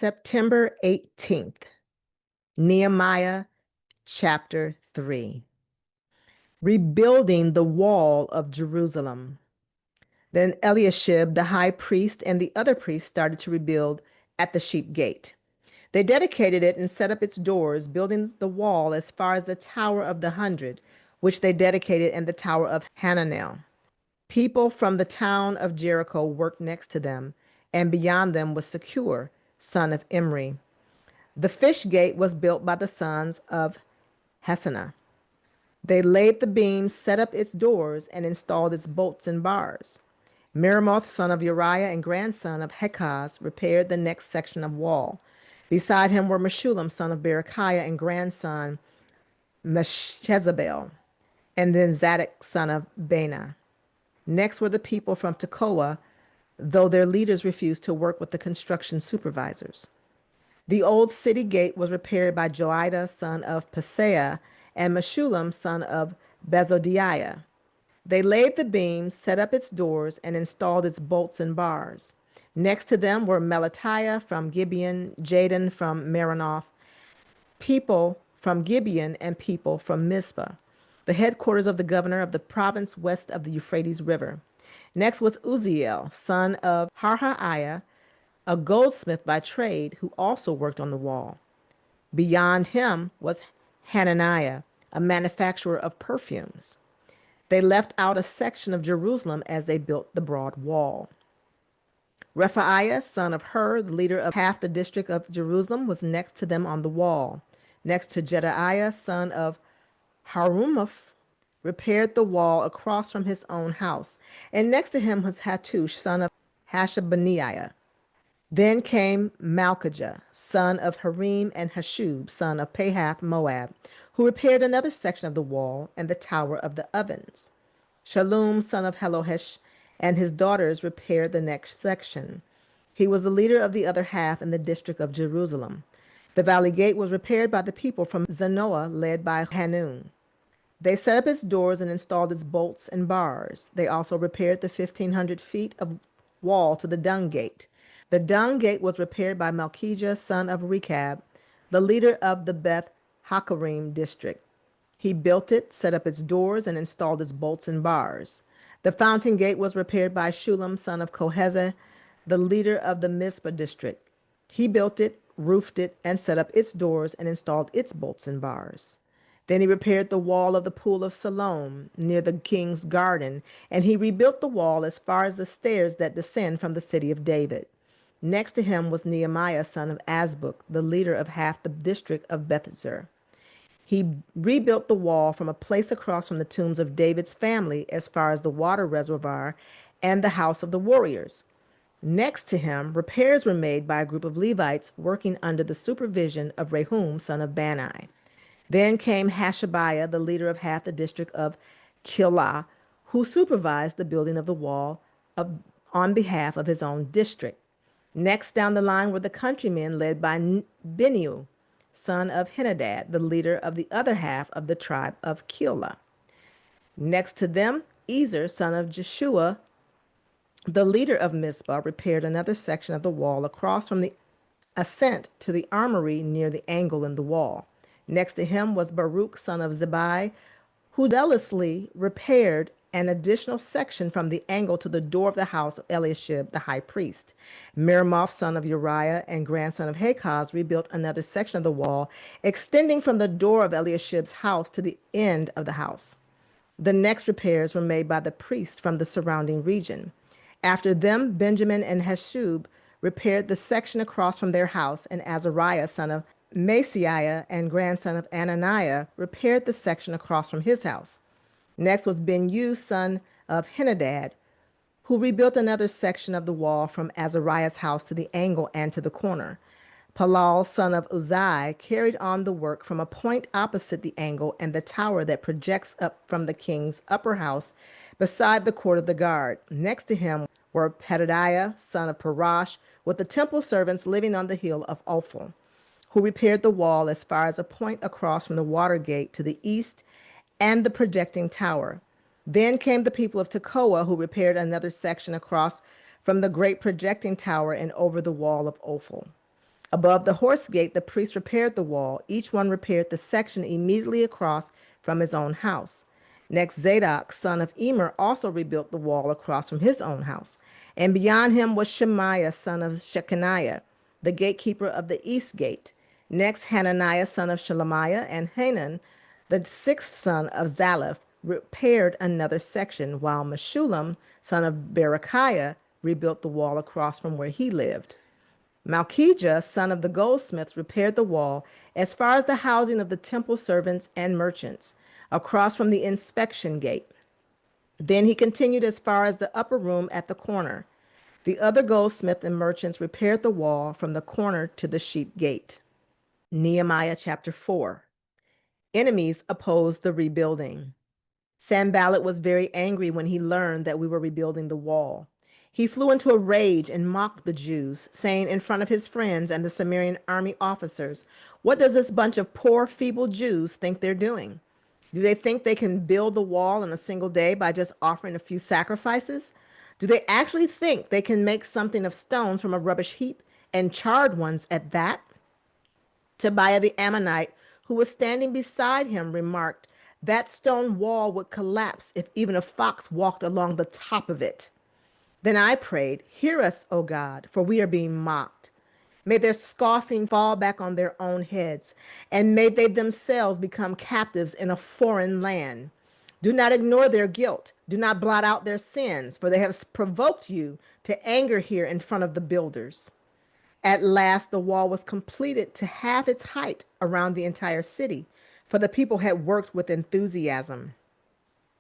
September 18th, Nehemiah chapter 3. Rebuilding the wall of Jerusalem. Then Eliashib, the high priest, and the other priests started to rebuild at the sheep gate. They dedicated it and set up its doors, building the wall as far as the Tower of the Hundred, which they dedicated, and the Tower of Hananel. People from the town of Jericho worked next to them, and beyond them was Secure, son of Imri. The fish gate was built by the sons of Hassenaah. They laid the beams, set up its doors, and installed its bolts and bars. Meremoth, son of Uriah and grandson of Hekaz, repaired the next section of wall. Beside him were Meshullam, son of Berechiah and grandson Meshezabel, and then Zadok, son of Bana. Next were the people from Tekoa, though their leaders refused to work with the construction supervisors. The old city gate was repaired by Joiada, son of Paseah, and Meshullam, son of Bezodiah. They laid the beams, set up its doors, and installed its bolts and bars. Next to them were Melatiah from Gibeon, Jadon from Meronoth, people from Gibeon, and people from Mizpah, the headquarters of the governor of the province west of the Euphrates River. Next was Uzziel, son of Harhaiah, a goldsmith by trade, who also worked on the wall. Beyond him was Hananiah, a manufacturer of perfumes. They left out a section of Jerusalem as they built the broad wall. Rephaiah, son of Hur, the leader of half the district of Jerusalem, was next to them on the wall. Next to Jedaiah, son of Harumaph, repaired the wall across from his own house. And next to him was Hattush, son of Hashabaniah. Then came Malchijah, son of Harim, and Hashub, son of Pahath Moab, who repaired another section of the wall and the tower of the ovens. Shallum, son of Helohesh, and his daughters repaired the next section. He was the leader of the other half in the district of Jerusalem. The valley gate was repaired by the people from Zanoah, led by Hanun. They set up its doors and installed its bolts and bars. They also repaired the 1,500 feet of wall to the dung gate. The dung gate was repaired by Malchijah, son of Rechab, the leader of the Beth Hakarim district. He built it, set up its doors, and installed its bolts and bars. The fountain gate was repaired by Shulam, son of Kohezeh, the leader of the Mizpah district. He built it, roofed it, and set up its doors and installed its bolts and bars. Then he repaired the wall of the pool of Siloam near the king's garden, and he rebuilt the wall as far as the stairs that descend from the city of David. Next to him was Nehemiah, son of Azbuk, the leader of half the district of Bethzer. He rebuilt the wall from a place across from the tombs of David's family as far as the water reservoir and the house of the warriors. Next to him, repairs were made by a group of Levites working under the supervision of Rehum, son of Bani. Then came Hashabiah, the leader of half the district of Keilah, who supervised the building of the wall on behalf of his own district. Next down the line were the countrymen led by Beniu, son of Henadad, the leader of the other half of the tribe of Keilah. Next to them, Ezer, son of Jeshua, the leader of Mizpah, repaired another section of the wall across from the ascent to the armory near the angle in the wall. Next to him was Baruch, son of Zebai, who zealously repaired an additional section from the angle to the door of the house of Eliashib, the high priest. Meremoth, son of Uriah and grandson of Hakaz, rebuilt another section of the wall, extending from the door of Eliashib's house to the end of the house. The next repairs were made by the priests from the surrounding region. After them, Benjamin and Hashub repaired the section across from their house, and Azariah, son of Maaseiah and grandson of Ananiah, repaired the section across from his house. Next was Beniu, son of Henadad, who rebuilt another section of the wall from Azariah's house to the angle and to the corner. Palal, son of Uzai, carried on the work from a point opposite the angle and the tower that projects up from the king's upper house beside the court of the guard. Next to him were Pedadiah, son of Parash, with the temple servants living on the hill of Ophel, who repaired the wall as far as a point across from the water gate to the east and the projecting tower. Then came the people of Tekoa, who repaired another section across from the great projecting tower and over the wall of Ophel. Above the horse gate, the priests repaired the wall. Each one repaired the section immediately across from his own house. Next, Zadok, son of Emer, also rebuilt the wall across from his own house. And beyond him was Shemaiah, son of Shechaniah, the gatekeeper of the east gate. Next, Hananiah, son of Shelemiah, and Hanan, the sixth son of Zalaph, repaired another section, while Meshullam, son of Berechiah, rebuilt the wall across from where he lived. Malchijah, son of the goldsmiths, repaired the wall as far as the housing of the temple servants and merchants, across from the inspection gate. Then he continued as far as the upper room at the corner. The other goldsmiths and merchants repaired the wall from the corner to the sheep gate. Nehemiah chapter 4. Enemies opposed the rebuilding. Sanballat was very angry when he learned that we were rebuilding the wall. He flew into a rage and mocked the Jews, saying in front of his friends and the Samaritan army officers, "What does this bunch of poor, feeble Jews think they're doing? Do they think they can build the wall in a single day by just offering a few sacrifices? Do they actually think they can make something of stones from a rubbish heap, and charred ones at that?" Tobiah the Ammonite, who was standing beside him, remarked, "That stone wall would collapse if even a fox walked along the top of it." Then I prayed, "Hear us, O God, for we are being mocked. May their scoffing fall back on their own heads, and may they themselves become captives in a foreign land. Do not ignore their guilt. Do not blot out their sins, for they have provoked you to anger here in front of the builders." At last, the wall was completed to half its height around the entire city, for the people had worked with enthusiasm.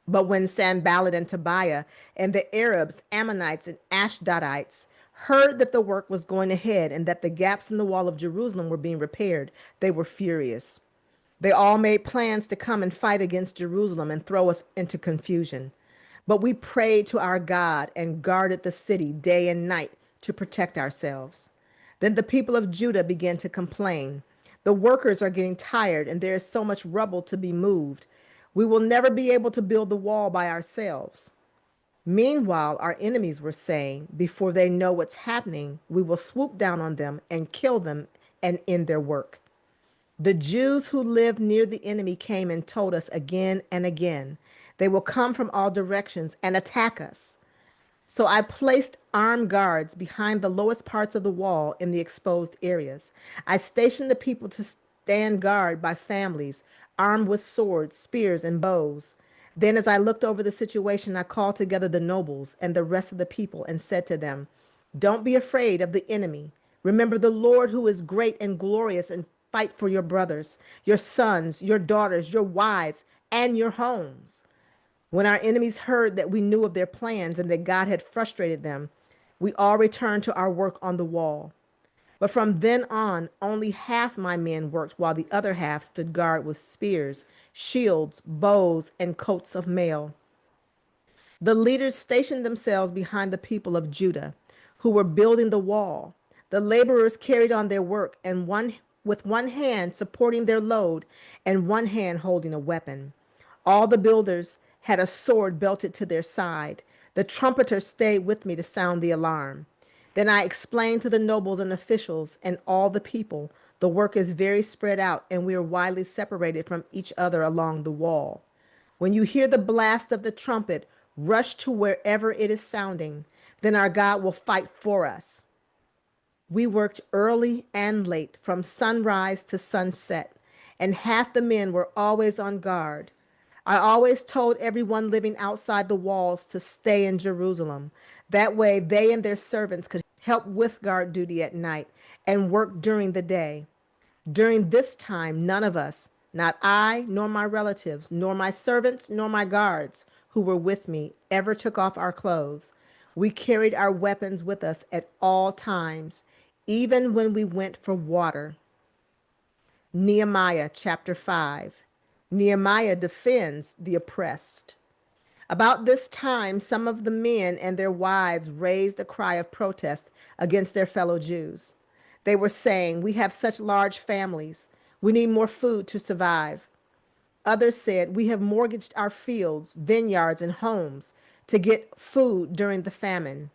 But when Sanballat and Tobiah and the Arabs, Ammonites, and Ashdodites heard that the work was going ahead and that the gaps in the wall of Jerusalem were being repaired, they were furious. They all made plans to come and fight against Jerusalem and throw us into confusion. But we prayed to our God and guarded the city day and night to protect ourselves. Then the people of Judah began to complain. "The workers are getting tired, and there is so much rubble to be moved. We will never be able to build the wall by ourselves." Meanwhile, our enemies were saying, "Before they know what's happening, we will swoop down on them and kill them and end their work." The Jews who lived near the enemy came and told us again and again, "They will come from all directions and attack us." So I placed armed guards behind the lowest parts of the wall in the exposed areas. I stationed the people to stand guard by families, armed with swords, spears, and bows. Then, as I looked over the situation, I called together the nobles and the rest of the people and said to them, "Don't be afraid of the enemy. Remember the Lord who is great and glorious, and fight for your brothers, your sons, your daughters, your wives, and your homes." When our enemies heard that we knew of their plans and that God had frustrated them, we all returned to our work on the wall. But from then on, only half my men worked, while the other half stood guard with spears, shields, bows, and coats of mail. The leaders stationed themselves behind the people of Judah, who were building the wall. The laborers carried on their work, and with one hand supporting their load and one hand holding a weapon. All the builders had a sword belted to their side. The trumpeter stayed with me to sound the alarm. Then I explained to the nobles and officials and all the people, "The work is very spread out, and we are widely separated from each other along the wall. When you hear the blast of the trumpet, rush to wherever it is sounding. Then our God will fight for us." We worked early and late, from sunrise to sunset, and half the men were always on guard. I always told everyone living outside the walls to stay in Jerusalem. That way, they and their servants could help with guard duty at night and work during the day. During this time, none of us, not I, nor my relatives, nor my servants, nor my guards who were with me, ever took off our clothes. We carried our weapons with us at all times, even when we went for water. Nehemiah chapter 5. Nehemiah defends the oppressed. About this time, some of the men and their wives raised a cry of protest against their fellow Jews. They were saying, "We have such large families. We need more food to survive." Others said, "We have mortgaged our fields, vineyards, and homes to get food during the famine."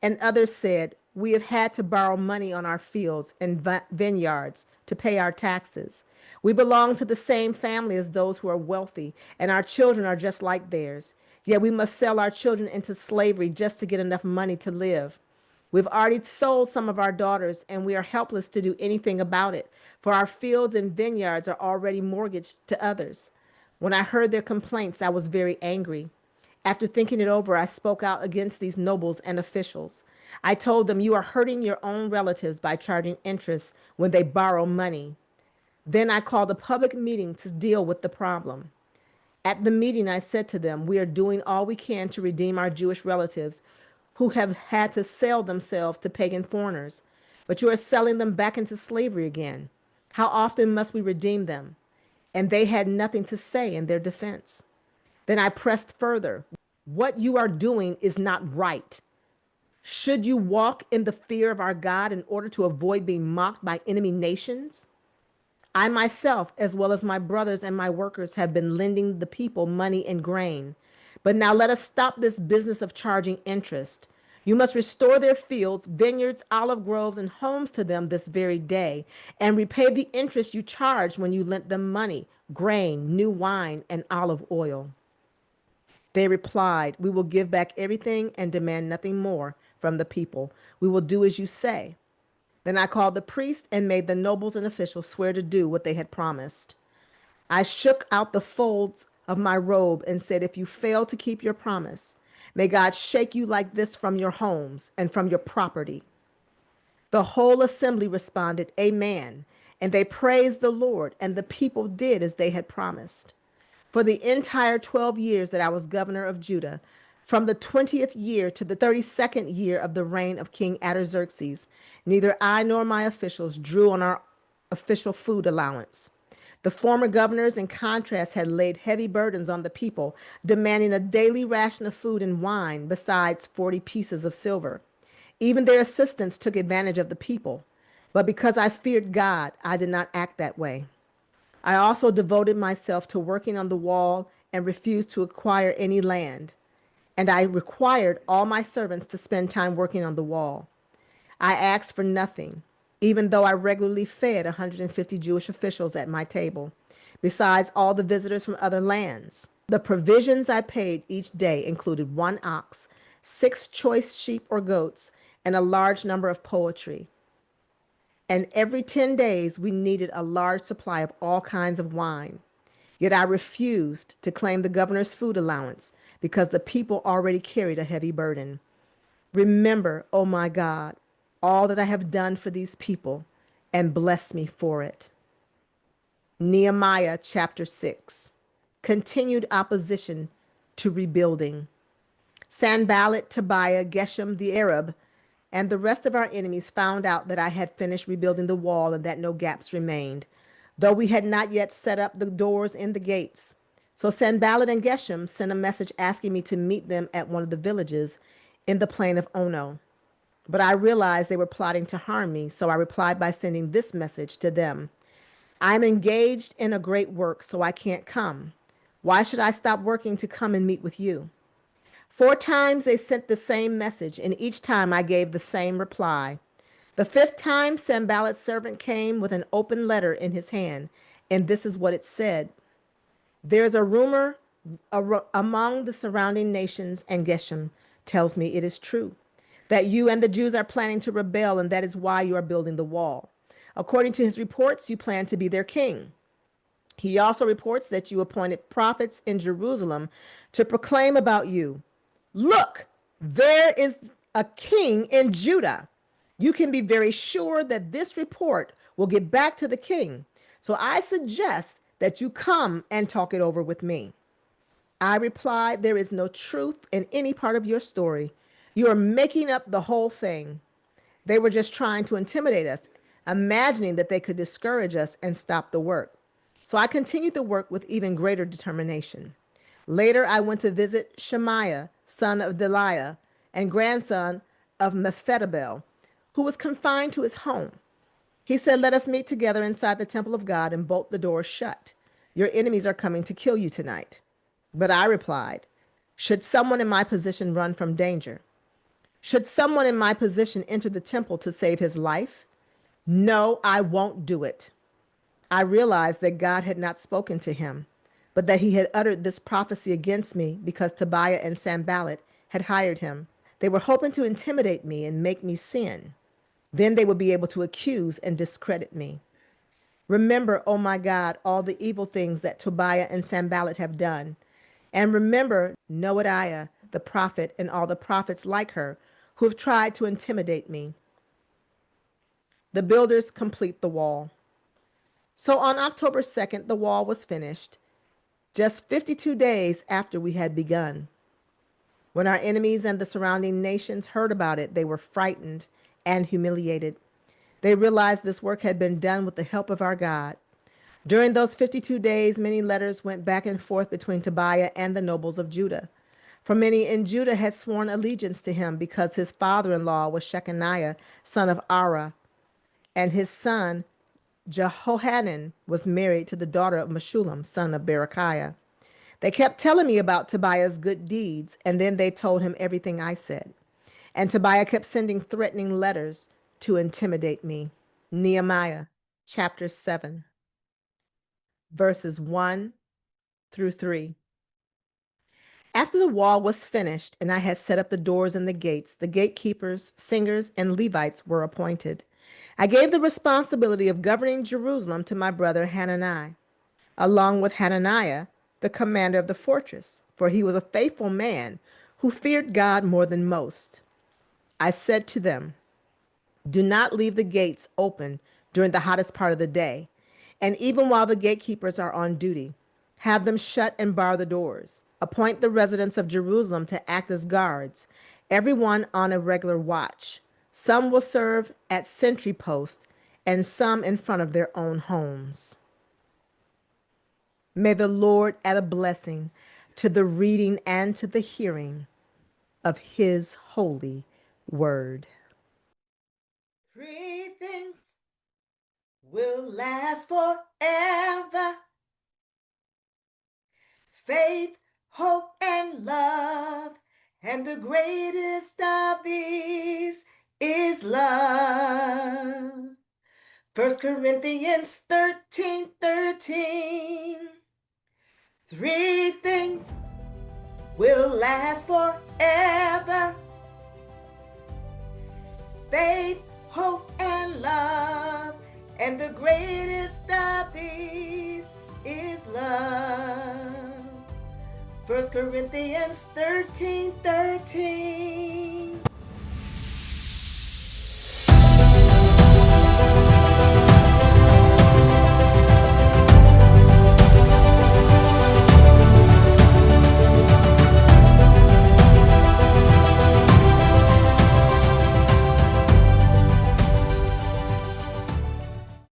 And others said, we have had to borrow money on our fields and vineyards to pay our taxes. We belong to the same family as those who are wealthy, and our children are just like theirs. Yet we must sell our children into slavery just to get enough money to live. We've already sold some of our daughters, and we are helpless to do anything about it, for our fields and vineyards are already mortgaged to others. When I heard their complaints, I was very angry. After thinking it over, I spoke out against these nobles and officials. I told them, "You are hurting your own relatives by charging interest when they borrow money." Then I called a public meeting to deal with the problem. At the meeting, I said to them, "We are doing all we can to redeem our Jewish relatives who have had to sell themselves to pagan foreigners, but you are selling them back into slavery again. How often must we redeem them?" And they had nothing to say in their defense. Then I pressed further. "What you are doing is not right. Should you walk in the fear of our God in order to avoid being mocked by enemy nations? I myself, as well as my brothers and my workers, have been lending the people money and grain. But now let us stop this business of charging interest. You must restore their fields, vineyards, olive groves, and homes to them this very day, and repay the interest you charged when you lent them money, grain, new wine, and olive oil." They replied, "We will give back everything and demand nothing more from the people. We will do as you say." Then I called the priests and made the nobles and officials swear to do what they had promised. I shook out the folds of my robe and said, "If you fail to keep your promise, may God shake you like this from your homes and from your property." The whole assembly responded, "Amen." And they praised the Lord, and the people did as they had promised. For the entire 12 years that I was governor of Judah, from the 20th year to the 32nd year of the reign of King Artaxerxes, neither I nor my officials drew on our official food allowance. The former governors, in contrast, had laid heavy burdens on the people, demanding a daily ration of food and wine, besides 40 pieces of silver. Even their assistants took advantage of the people. But because I feared God, I did not act that way. I also devoted myself to working on the wall and refused to acquire any land. And I required all my servants to spend time working on the wall. I asked for nothing, even though I regularly fed 150 Jewish officials at my table, besides all the visitors from other lands. The provisions I paid each day included 1 ox, 6 choice sheep or goats, and a large number of poultry. And every 10 days we needed a large supply of all kinds of wine. Yet I refused to claim the governor's food allowance because the people already carried a heavy burden. Remember, oh my God, all that I have done for these people, and bless me for it. Nehemiah chapter 6. Continued opposition to rebuilding. Sanballat, Tobiah, Geshem the Arab, and the rest of our enemies found out that I had finished rebuilding the wall and that no gaps remained, though we had not yet set up the doors and the gates. So Sanballat and Geshem sent a message asking me to meet them at one of the villages in the plain of Ono. But I realized they were plotting to harm me, so I replied by sending this message to them: "I'm engaged in a great work, so I can't come. Why should I stop working to come and meet with you?" 4 times they sent the same message, and each time I gave the same reply. The 5th time, Sanballat's servant came with an open letter in his hand, and this is what it said: "There is a rumor among the surrounding nations, and Geshem tells me it is true, that you and the Jews are planning to rebel, and that is why you are building the wall. According to his reports, you plan to be their king. He also reports that you appointed prophets in Jerusalem to proclaim about you, 'Look, there is a king in Judah.' You can be very sure that this report will get back to the king. So I suggest that you come and talk it over with me." I replied, "There is no truth in any part of your story. You are making up the whole thing. They were just trying to intimidate us, imagining that they could discourage us and stop the work." So I continued the work with even greater determination. Later, I went to visit Shemaiah, son of Deliah, and grandson of Mephedabel, who was confined to his home. He said, "Let us meet together inside the temple of God and bolt the doors shut. Your enemies are coming to kill you tonight." But I replied, "Should someone in my position run from danger, Should someone in my position enter the temple to save his life? No, I won't do it. I realized that God had not spoken to him, but that he had uttered this prophecy against me because Tobiah and Sanballat had hired him. They were hoping to intimidate me and make me sin. Then they would be able to accuse and discredit me. Remember, oh my God, all the evil things that Tobiah and Sanballat have done. And remember Noadiah, the prophet, and all the prophets like her who have tried to intimidate me. The builders complete the wall. So on October 2nd, the wall was finished, just 52 days after we had begun. When our enemies and the surrounding nations heard about it, they were frightened and humiliated. They realized this work had been done with the help of our God. During those 52 days, many letters went back and forth between Tobiah and the nobles of Judah. For many in Judah had sworn allegiance to him because his father-in-law was Shechaniah, son of Ara, and his son Jehohanan was married to the daughter of Meshullam, son of Berechiah. They kept telling me about Tobiah's good deeds, and then they told him everything I said. And Tobiah kept sending threatening letters to intimidate me. Nehemiah chapter 7, verses 1 through 3. After the wall was finished and I had set up the doors and the gates, the gatekeepers, singers, and Levites were appointed. I gave the responsibility of governing Jerusalem to my brother Hanani, along with Hananiah, the commander of the fortress, for he was a faithful man who feared God more than most. I said to them, do not leave the gates open during the hottest part of the day, and even while the gatekeepers are on duty, have them shut and bar the doors. Appoint the residents of Jerusalem to act as guards, everyone on a regular watch. Some will serve at sentry posts, and some in front of their own homes. May the Lord add a blessing to the reading and to the hearing of his holy word. Three things will last forever: faith, hope, and love. And the greatest of these is love. 1 Corinthians 13:13. Three things will last forever: faith, hope, and love. And the greatest of these is love. 1 Corinthians 13:13.